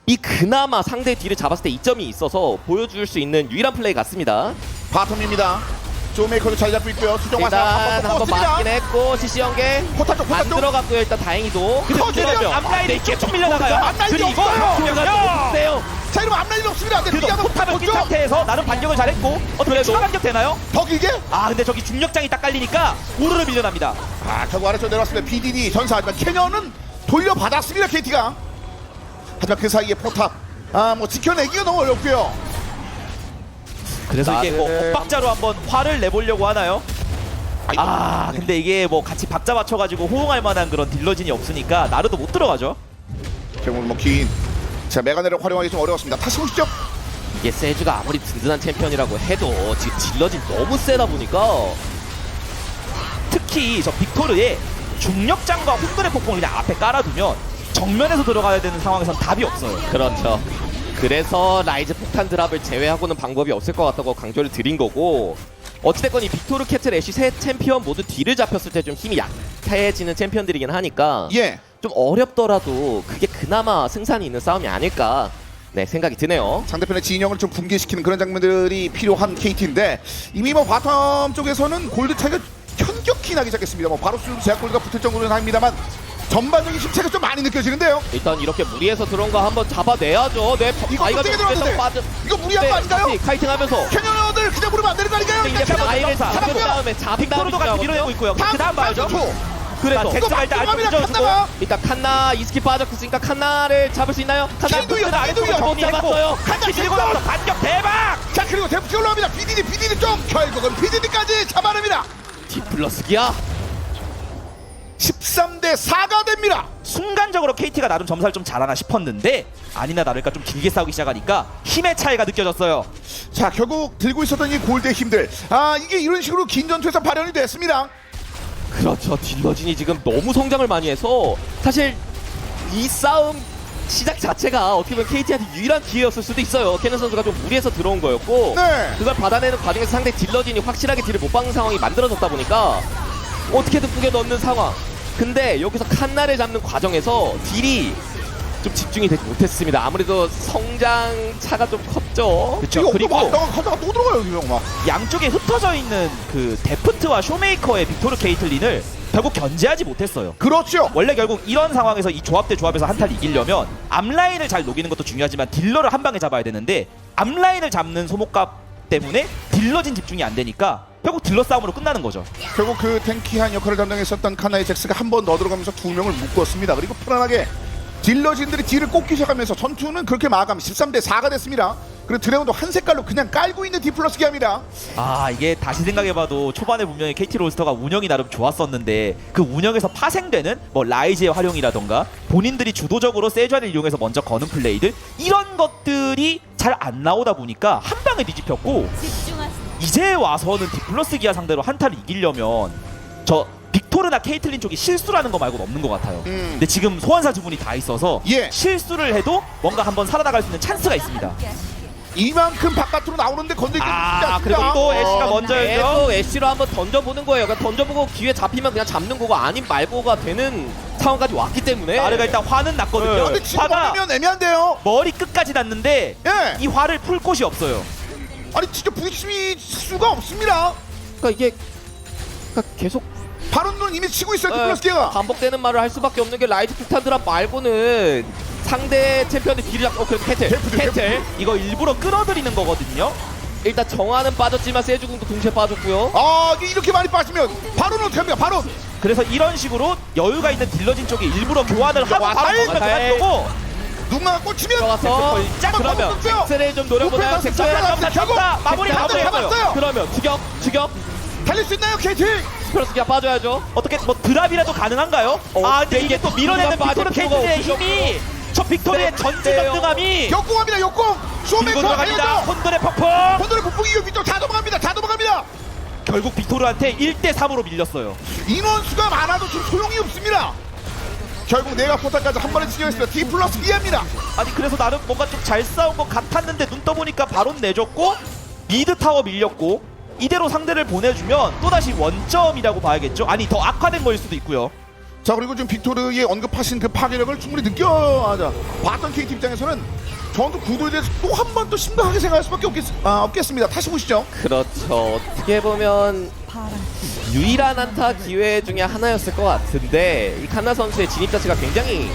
이 그나마 상대 뒤를 잡았을 때 이점이 있어서 보여줄 수 있는 유일한 플레이 같습니다. 바텀입니다. 조메이커도 잘 잡고 있고요. 수정 와서 일단 한번 뽑았습니다. 맞긴 했고 CC 연계 포탑 쪽, 포탑 안 쪽. 들어갔고요. 일단 다행히도 터지면 앞라인이 계속 밀려나가요. 앞라인이 그리고 없어요. 너무 세요. 자, 이러면 앞라인 없습니다. 근데 그래도 미아가 포탑을 낀 죠 상태에서 나름 반격을 잘했고 어떻게 그래도- 추가 반격 되나요? 더 길게? 근데 저기 중력장이 딱 깔리니까 오르르 밀려납니다. 결국 아래쪽 내려왔습니다. BDD 전사. 하지만 캐년은 돌려받았습니다. KT가. 하지만 그 사이에 포탑 뭐 지켜내기가 너무 어렵고요. 그래서 이게 뭐 나를 엇박자로 한번 화를 내보려고 하나요? 근데 이게 뭐 같이 박자 맞춰가지고 호응할 만한 그런 딜러진이 없으니까 나르도 못 들어가죠. 결국은 긴. 자, 메가네를 활용하기 좀 어려웠습니다. 다시 보시죠. 이게 세주가 아무리 든든한 챔피언이라고 해도 지금 딜러진 너무 세다 보니까 특히 저 빅토르의 중력장과 혼돈의 폭풍을 그냥 앞에 깔아두면 정면에서 들어가야 되는 상황에선 답이 없어요. 그렇죠. 그래서 라이즈 폭탄 드랍을 제외하고는 방법이 없을 것 같다고 강조를 드린 거고 어찌됐건 이 빅토르, 캐틀, 애쉬 세 챔피언 모두 뒤를 잡혔을 때 좀 힘이 약해지는 챔피언들이긴 하니까 예. 좀 어렵더라도 그게 그나마 승산이 있는 싸움이 아닐까 생각이 드네요. 상대편의 진영을 좀 붕괴시키는 그런 장면들이 필요한 KT인데 이미 뭐 바텀 쪽에서는 골드 차이가 현격히 나기 시작했습니다. 뭐 바로 제약 골드가 붙을 정도는 합니다만 전반적인 힘차가 좀 많이 느껴지는데요. 일단 이렇게 무리해서 들어온 거 한번 잡아내야죠. 이거 어떻게 들어왔는데? 이거 무리한 거 아닌가요? 카이팅하면서 캐년들 그냥 부르면 안 되는 거 아닌가요? 이제 일단 바이를 잡았고요. 잡은 다음에 잡은 빅토르도 같이 다음에 밀어내고 있고요. 그 다음 봐야죠. 그래서 잭스 갈 때 이거 알고 막힙니다, 붙여주고 칸나가. 일단 칸나 이스키 빠졌으니까 칸나를 잡을 수 있나요? 칸나 키도요, 아래쪽으로 키도요. 못 잡았어요. 칸나 들고 들고 나서 반격 대박! 자, 그리고 데프트 올라옵니다. BDD 쪽 결국은 BDD까지 잡아냅니다. 디플러스 기아 13대 4가 됩니다. 순간적으로 KT가 나름 점사를 좀 잘하나 싶었는데 아니나 다를까 좀 길게 싸우기 시작하니까 힘의 차이가 느껴졌어요. 자, 결국 들고 있었던 이 골드의 힘들. 이게 이런 식으로 긴 전투에서 발현이 됐습니다. 그렇죠. 딜러진이 지금 너무 성장을 많이 해서 사실 이 싸움 시작 자체가 어떻게 보면 KT한테 유일한 기회였을 수도 있어요. 캐논 선수가 좀 무리해서 들어온 거였고 네. 그걸 받아내는 과정에서 상대 딜러진이 확실하게 딜을 못 박는 상황이 만들어졌다 보니까 어떻게든 꾸겨 넣는 상황. 근데 여기서 칸나를 잡는 과정에서 딜이 좀 집중이 되지 못했습니다. 아무래도 성장 차가 좀 컸죠. 그렇죠. 그리고 하다가 또 들어가요 이거 막. 양쪽에 흩어져 있는 그 데프트와 쇼메이커의 빅토르 케이틀린을 결국 견제하지 못했어요. 그렇죠. 원래 결국 이런 상황에서 이 조합 대 조합에서 한타를 이기려면 앞라인을 잘 녹이는 것도 중요하지만 딜러를 한 방에 잡아야 되는데 앞라인을 잡는 소모값 때문에 딜러진 집중이 안 되니까 결국 딜러 싸움으로 끝나는 거죠. 결국 그 탱키한 역할을 담당했었던 카나이 잭스가 한 번 더 들어가면서 두 명을 묶었습니다. 그리고 편안하게 딜러진들이 딜을 꽂기 시작하면서 전투는 그렇게 마감 13대 4가 됐습니다. 그리고 드래곤도 한 색깔로 그냥 깔고 있는 디플러스 기합니다. 아 이게 다시 생각해봐도 초반에 분명히 KT 롤스터가 운영이 나름 좋았었는데 그 운영에서 파생되는 뭐 라이즈의 활용이라던가 본인들이 주도적으로 세주안을 이용해서 먼저 거는 플레이들 이런 것들이 잘 안 나오다 보니까 한 방에 뒤집혔고 집중하세요. 이제 와서는 디플러스 기아 상대로 한타를 이기려면 저 빅토르나 케이틀린 쪽이 실수라는 거 말고는 없는 것 같아요. 근데 지금 소환사 두 분이 다 있어서 예. 실수를 해도 뭔가 한번 살아나갈 수 있는 찬스가 있습니다. 이만큼 바깥으로 나오는데 건들기 그리고 또 애쉬가 먼저 계속 열죠. 애쉬로 한번 던져보는 거예요. 그러니까 던져보고 기회 잡히면 그냥 잡는 거고 아님 말고가 되는 상황까지 왔기 때문에 나르가 일단 화는 났거든요. 근데 지금 화가 보면 애매한데요. 머리 끝까지 났는데 예. 이 화를 풀 곳이 없어요. 아니 진짜 부딪힐 수가 없습니다. 그러니까 이게 그러니까 계속 바론은 이미 치고 있어요 디플러스 기아가. 반복되는 말을 할 수밖에 없는 게 라이즈 폭탄 드랍 말고는 상대 챔피언의 딜을 잡고 그래도 캐틀 이거 일부러 끌어들이는 거거든요. 일단 정화는 빠졌지만 세주궁도 동시에 빠졌고요. 아 이렇게 많이 빠지면 바론은 어떻게 합니까? 바론. 그래서 이런 식으로 여유가 있는 딜러진 쪽이 일부러 교환을 하고 바로 잘. 가는 거고 누군가 꽂히면 들어가서 짝 그러면 잭스를 좀 노려보나요? 오펜 잭스를 잡았어요. 결국 마무리 잡았어요. 그러면 추격 달릴 수 있나요 KT? 스페러스기가 빠져야죠. 어떻게 뭐 드랍이라도 가능한가요? 근데 이게 또 밀어내는 빅토르 케이틀의 힘이 저 빅토르의 전체 전등함이 역공합니다 역공. 쇼메이커 밀고 들어갑니다. 달려줘. 혼돈의 폭풍. 본돌의 북북이 여기 다 넘어갑니다. 다 넘어갑니다. 결국 빅토르한테 1대 3으로 밀렸어요. 인원수가 많아도 좀 소용이 없습니다. 결국 내가 포탑까지 한 번에 진영했습니다. D 플러스 B입니다. 아니 그래서 나름 뭔가 좀 잘 싸운 것 같았는데 눈 떠보니까 바론 내줬고 미드 타워 밀렸고 이대로 상대를 보내주면 또다시 원점이라고 봐야겠죠? 아니 더 악화된 거일 수도 있고요. 자 그리고 지금 빅토르의 언급하신 그 파괴력을 충분히 느껴하자 봤던 KT 입장에서는 전투 구도에 대해서 또 한 번 더 심각하게 생각할 수밖에 없겠습니다. 다시 보시죠. 그렇죠. 어떻게 보면 유일한 한타 기회 중에 하나였을 것 같은데 이 칸나 선수의 진입 자체가 굉장히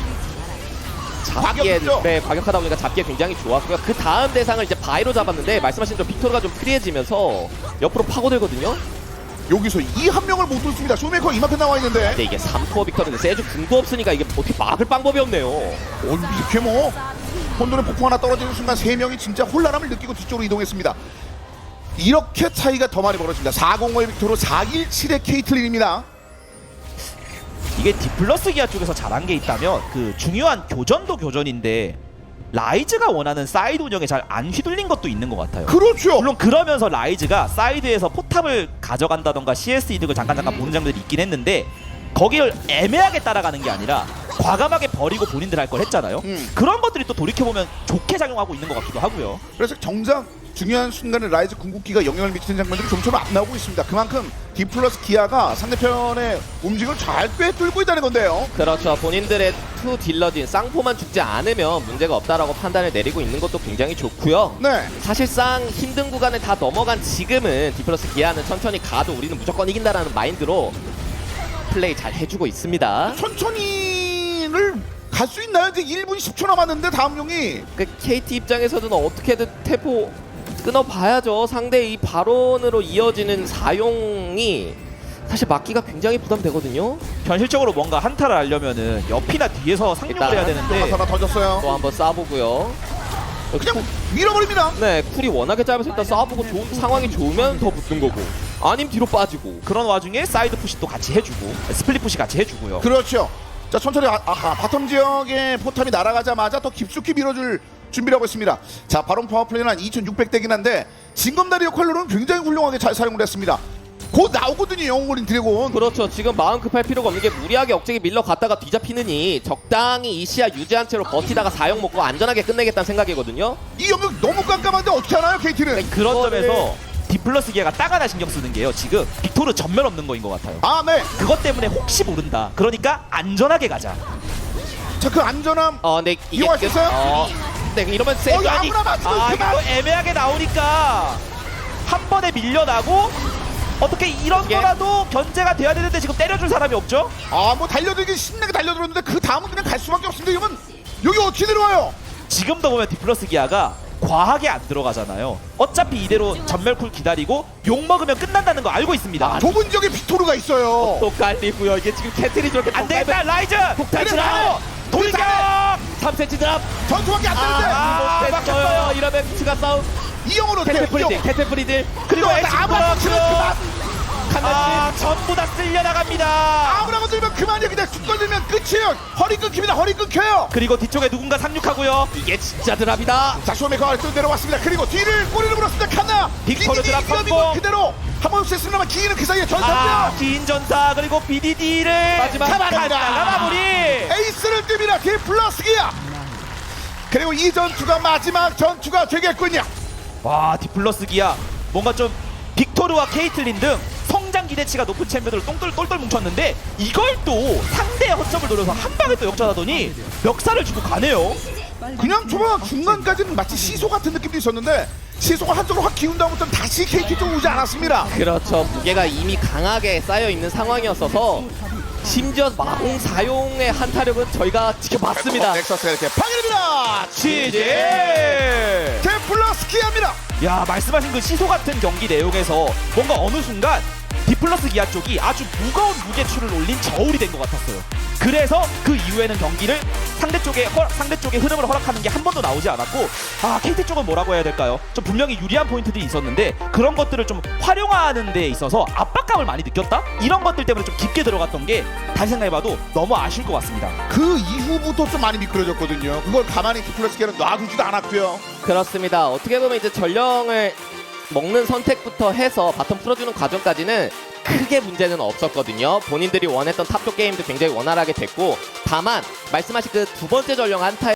잡기에 과격했죠? 과격하다 보니까 잡기에 굉장히 좋았고요. 그 다음 대상을 이제 바이로 잡았는데 말씀하신 대로 빅토르가 좀 프리해지면서 옆으로 파고들거든요. 여기서 이 한 명을 못 뚫습니다. 쇼메이커 이만큼 나와 있는데 근데 이게 3코어 빅토르인데 세주 궁도 없으니까 이게 어떻게 막을 방법이 없네요. 이렇게 뭐 혼돈의 폭풍 하나 떨어지는 순간 세 명이 진짜 혼란함을 느끼고 뒤쪽으로 이동했습니다. 이렇게 차이가 더 많이 벌어집니다. 405의 빅토르 417의 케이틀린입니다. 이게 디플러스 기아 쪽에서 잘한 게 있다면 그 중요한 교전도 교전인데 라이즈가 원하는 사이드 운영에 잘 안 휘둘린 것도 있는 것 같아요. 그렇죠. 물론 그러면서 라이즈가 사이드에서 포탑을 가져간다던가 CS 이득을 잠깐 보는 장면들이 있긴 했는데 거기를 애매하게 따라가는 게 아니라 과감하게 버리고 본인들 할 걸 했잖아요. 그런 것들이 또 돌이켜보면 좋게 작용하고 있는 것 같기도 하고요. 그래서 정작 중요한 순간에 라이즈 궁극기가 영향을 미치는 장면들이 좀처럼 안 나오고 있습니다. 그만큼 디플러스 기아가 상대편의 움직임을 잘 꿰뚫고 있다는 건데요. 그렇죠. 본인들의 투 딜러진 쌍포만 죽지 않으면 문제가 없다라고 판단을 내리고 있는 것도 굉장히 좋고요. 네. 사실상 힘든 구간을 다 넘어간 지금은 디플러스 기아는 천천히 가도 우리는 무조건 이긴다라는 마인드로 플레이 잘 해주고 있습니다. 천천히를 갈 수 있나요? 이제 1분 10초 남았는데 다음 용이 그 KT 입장에서는 어떻게든 템포 끊어봐야죠. 상대 이 바론으로 이어지는 사용이 사실 막기가 굉장히 부담되거든요. 현실적으로 뭔가 한타를 하려면은 옆이나 뒤에서 상용을 해야 되는데 하나 던졌어요. 또 한번 쏴보고요. 그냥 밀어버립니다. 네, 쿨이 워낙에 짧아서 일단 쏴보고 좋은 상황이 좋으면 더 붙는 거고 아님 뒤로 빠지고. 그런 와중에 사이드 푸시 또 같이 해주고 스플릿 푸시 같이 해주고요. 그렇죠. 자 천천히 바텀 지역에 포탑이 날아가자마자 더 깊숙이 밀어줄 준비를 하고 있습니다. 자 바론 파워플레이는 한 2600대긴 한데 징검다리 역할로는 굉장히 훌륭하게 잘 사용을 했습니다. 곧 나오거든요 영웅어린 드래곤. 그렇죠. 지금 마음 급할 필요가 없는 게 무리하게 억제기 밀러갔다가 뒤잡히느니 적당히 이 시야 유지한 채로 버티다가 4용 먹고 안전하게 끝내겠다는 생각이거든요. 이 영역 너무 깜깜한데 어떻게 하나요 KT는? 그런 점에서 디플러스 기아가 딱 하나 신경 쓰는 게요. 지금 빅토르 전멸 없는 거인 것 같아요. 아, 네. 그것 때문에 혹시 모른다. 그러니까 안전하게 가자. 자, 그 안전함 근데 이게 이용할 수 있어요? 네, 이러면 세주안이 아무나 맞으면 아, 그만. 이거 애매하게 나오니까 한 번에 밀려나고 어떻게 이런 이게- 거라도 견제가 돼야 되는데 지금 때려줄 사람이 없죠? 아, 뭐 달려들기 신나게 달려들었는데 그 다음은 그냥 갈 수밖에 없습니다. 이러면 여기 어떻게 내려와요? 지금도 보면 디플러스 기아가 과하게 안 들어가잖아요. 어차피 이대로 전멸쿨 기다리고 욕 먹으면 끝난다는 거 알고 있습니다. 좁은 지역에 빅토르가 있어요. 또 깔리고요. 이게 지금 캐틀이 저렇게 안 되겠다 라이즈! 폭탄 그래, 드랍! 돌격! 3cm 드랍! 전투밖에 안 되는데 아, 됐어요. 이러면 추가 싸움. 이영으로 어떻게 캐틀 해요? 프리딜, 캐틀 프리딜. 그리고 또 에시 아무나 블러스! 치면 그만. 아, 전부 다 쓸려 나갑니다. 아무나 들면 그만이야. 그냥 툭 걸리면 끝이에요. 허리 끊깁니다. 허리 끊겨요. 그리고 뒤쪽에 누군가 상륙하고요. 이게 진짜 드랍이다. 자, 쇼메이커 아래쪽 내려왔습니다. 그리고 뒤를 꼬리를 물었습니다. 칸나 빅토르 드랍 성공. 그대로 한번 쐈습니다만 기인은 그 사이에 전사입니다. 긴 전사 그리고 BDD를 마지막 잡아간다. 마무리. 에이스를 뜹니다. 디플러스 기아. 그리고 이 전투가 마지막 전투가 되겠군요. 와, 디플러스 기아 뭔가 좀 빅토르와 케이틀린 등 성장 기대치가 높은 챔피언들을 똘똘 뭉쳤는데 이걸 또 상대의 허점을 노려서 한 방에 또 역전하더니 멱살을 주고 가네요. 그냥 초반 중간까지는 마치 시소 같은 느낌도 있었는데 시소가 한쪽으로 확 기운 다음부터 다시 KT 쪽으로 오지 않았습니다. 그렇죠. 무게가 이미 강하게 쌓여 있는 상황이었어서 심지어 마공 사용의 한타력은 저희가 지켜봤습니다. 넥서스가 이렇게 파괴됩니다. 취재. 디플러스 기아입니다. 야, 말씀하신 그 시소 같은 경기 내용에서 뭔가 어느 순간 디플러스 기아 쪽이 아주 무거운 무게추를 올린 저울이 된 것 같았어요. 그래서 그 이후에는 경기를 상대 쪽의 흐름을 허락하는 게 한 번도 나오지 않았고, 아, KT 쪽은 뭐라고 해야 될까요? 좀 분명히 유리한 포인트들이 있었는데 그런 것들을 좀 활용하는 데 있어서 압박감을 많이 느꼈다? 이런 것들 때문에 좀 깊게 들어갔던 게 다시 생각해봐도 너무 아쉬울 것 같습니다. 그 이후부터 좀 많이 미끄러졌거든요. 그걸 가만히 디플러스 기아는 놔두지도 않았고요. 그렇습니다. 어떻게 보면 이제 전령을 먹는 선택부터 해서 바텀 풀어주는 과정까지는 크게 문제는 없었거든요. 본인들이 원했던 탑쪽 게임도 굉장히 원활하게 됐고, 다만 말씀하신 그 두 번째 전령 한타